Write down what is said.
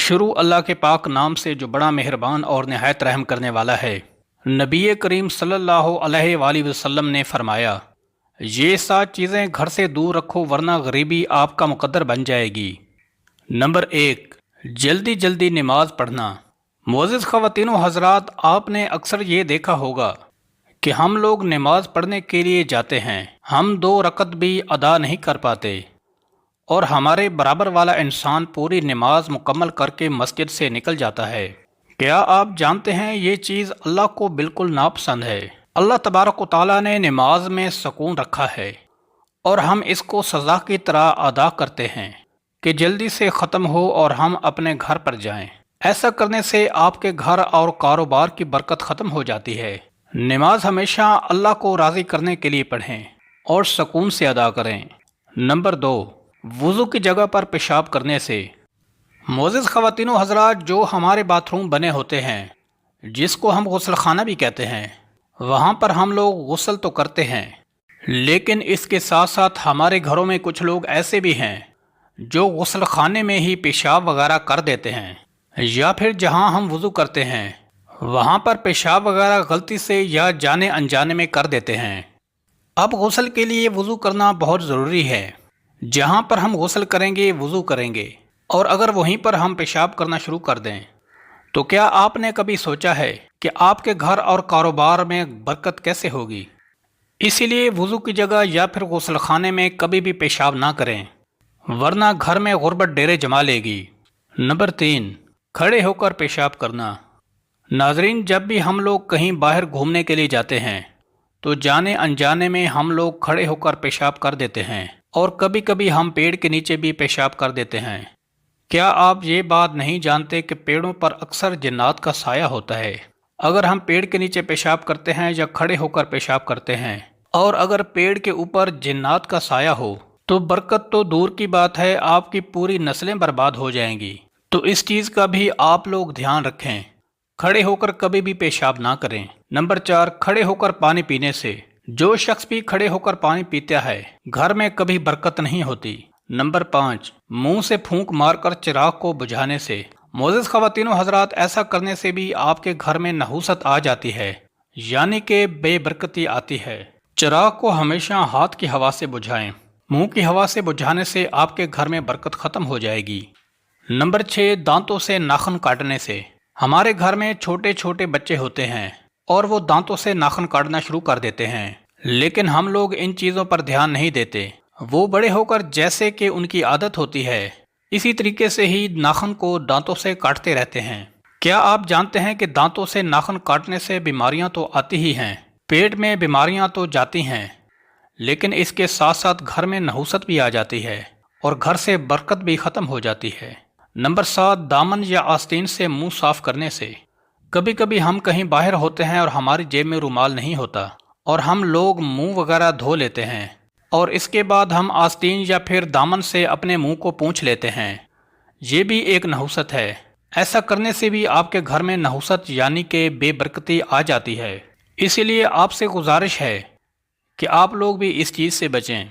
شروع اللہ کے پاک نام سے جو بڑا مہربان اور نہایت رحم کرنے والا ہے۔ نبی کریم صلی اللہ علیہ وآلہ وسلم نے فرمایا، یہ 7 چیزیں گھر سے دور رکھو ورنہ غریبی آپ کا مقدر بن جائے گی۔ نمبر 1، جلدی جلدی نماز پڑھنا۔ معزز خواتین و حضرات، آپ نے اکثر یہ دیکھا ہوگا کہ ہم لوگ نماز پڑھنے کے لیے جاتے ہیں، ہم 2 رکعت بھی ادا نہیں کر پاتے، اور ہمارے برابر والا انسان پوری نماز مکمل کر کے مسجد سے نکل جاتا ہے۔ کیا آپ جانتے ہیں یہ چیز اللہ کو بالکل ناپسند ہے؟ اللہ تبارک و تعالیٰ نے نماز میں سکون رکھا ہے، اور ہم اس کو سزا کی طرح ادا کرتے ہیں کہ جلدی سے ختم ہو اور ہم اپنے گھر پر جائیں۔ ایسا کرنے سے آپ کے گھر اور کاروبار کی برکت ختم ہو جاتی ہے۔ نماز ہمیشہ اللہ کو راضی کرنے کے لیے پڑھیں اور سکون سے ادا کریں۔ نمبر 2، وضو کی جگہ پر پیشاب کرنے سے۔ معزز خواتین و حضرات، جو ہمارے باتھ روم بنے ہوتے ہیں، جس کو ہم غسل خانہ بھی کہتے ہیں، وہاں پر ہم لوگ غسل تو کرتے ہیں، لیکن اس کے ساتھ ساتھ ہمارے گھروں میں کچھ لوگ ایسے بھی ہیں جو غسل خانے میں ہی پیشاب وغیرہ کر دیتے ہیں، یا پھر جہاں ہم وضو کرتے ہیں وہاں پر پیشاب وغیرہ غلطی سے یا جانے انجانے میں کر دیتے ہیں۔ اب غسل کے لیے وضو کرنا بہت ضروری ہے۔ جہاں پر ہم غسل کریں گے وضو کریں گے، اور اگر وہیں پر ہم پیشاب کرنا شروع کر دیں تو کیا آپ نے کبھی سوچا ہے کہ آپ کے گھر اور کاروبار میں برکت کیسے ہوگی؟ اسی لیے وضو کی جگہ یا پھر غسل خانے میں کبھی بھی پیشاب نہ کریں، ورنہ گھر میں غربت ڈیرے جما لے گی۔ نمبر 3، کھڑے ہو کر پیشاب کرنا۔ ناظرین، جب بھی ہم لوگ کہیں باہر گھومنے کے لیے جاتے ہیں تو جانے انجانے میں ہم لوگ کھڑے ہو کر پیشاب کر دیتے ہیں، اور کبھی کبھی ہم پیڑ کے نیچے بھی پیشاب کر دیتے ہیں۔ کیا آپ یہ بات نہیں جانتے کہ پیڑوں پر اکثر جنات کا سایہ ہوتا ہے؟ اگر ہم پیڑ کے نیچے پیشاب کرتے ہیں یا کھڑے ہو کر پیشاب کرتے ہیں، اور اگر پیڑ کے اوپر جنات کا سایہ ہو تو برکت تو دور کی بات ہے، آپ کی پوری نسلیں برباد ہو جائیں گی۔ تو اس چیز کا بھی آپ لوگ دھیان رکھیں، کھڑے ہو کر کبھی بھی پیشاب نہ کریں۔ نمبر 4، کھڑے ہو کر پانی پینے سے۔ جو شخص بھی کھڑے ہو کر پانی پیتا ہے گھر میں کبھی برکت نہیں ہوتی۔ نمبر 5، منہ سے پھونک مار کر چراغ کو بجھانے سے۔ معزز خواتین و حضرات، ایسا کرنے سے بھی آپ کے گھر میں نحوست آ جاتی ہے، یعنی کہ بے برکتی آتی ہے۔ چراغ کو ہمیشہ ہاتھ کی ہوا سے بجھائیں، منہ کی ہوا سے بجھانے سے آپ کے گھر میں برکت ختم ہو جائے گی۔ نمبر 6، دانتوں سے ناخن کاٹنے سے۔ ہمارے گھر میں چھوٹے چھوٹے بچے ہوتے ہیں اور وہ دانتوں سے ناخن کاٹنا شروع کر دیتے ہیں، لیکن ہم لوگ ان چیزوں پر دھیان نہیں دیتے۔ وہ بڑے ہو کر جیسے کہ ان کی عادت ہوتی ہے، اسی طریقے سے ہی ناخن کو دانتوں سے کاٹتے رہتے ہیں۔ کیا آپ جانتے ہیں کہ دانتوں سے ناخن کاٹنے سے بیماریاں تو آتی ہی ہیں، پیٹ میں بیماریاں تو جاتی ہیں، لیکن اس کے ساتھ ساتھ گھر میں نحوست بھی آ جاتی ہے اور گھر سے برکت بھی ختم ہو جاتی ہے۔ نمبر 7، دامن یا آستین سے منہ صاف کرنے سے۔ کبھی کبھی ہم کہیں باہر ہوتے ہیں اور ہماری جیب میں رومال نہیں ہوتا، اور ہم لوگ منہ وغیرہ دھو لیتے ہیں، اور اس کے بعد ہم آستین یا پھر دامن سے اپنے منہ کو پونچھ لیتے ہیں۔ یہ بھی ایک نحوست ہے۔ ایسا کرنے سے بھی آپ کے گھر میں نحوست یعنی کہ بے برکتی آ جاتی ہے۔ اسی لیے آپ سے گزارش ہے کہ آپ لوگ بھی اس چیز سے بچیں۔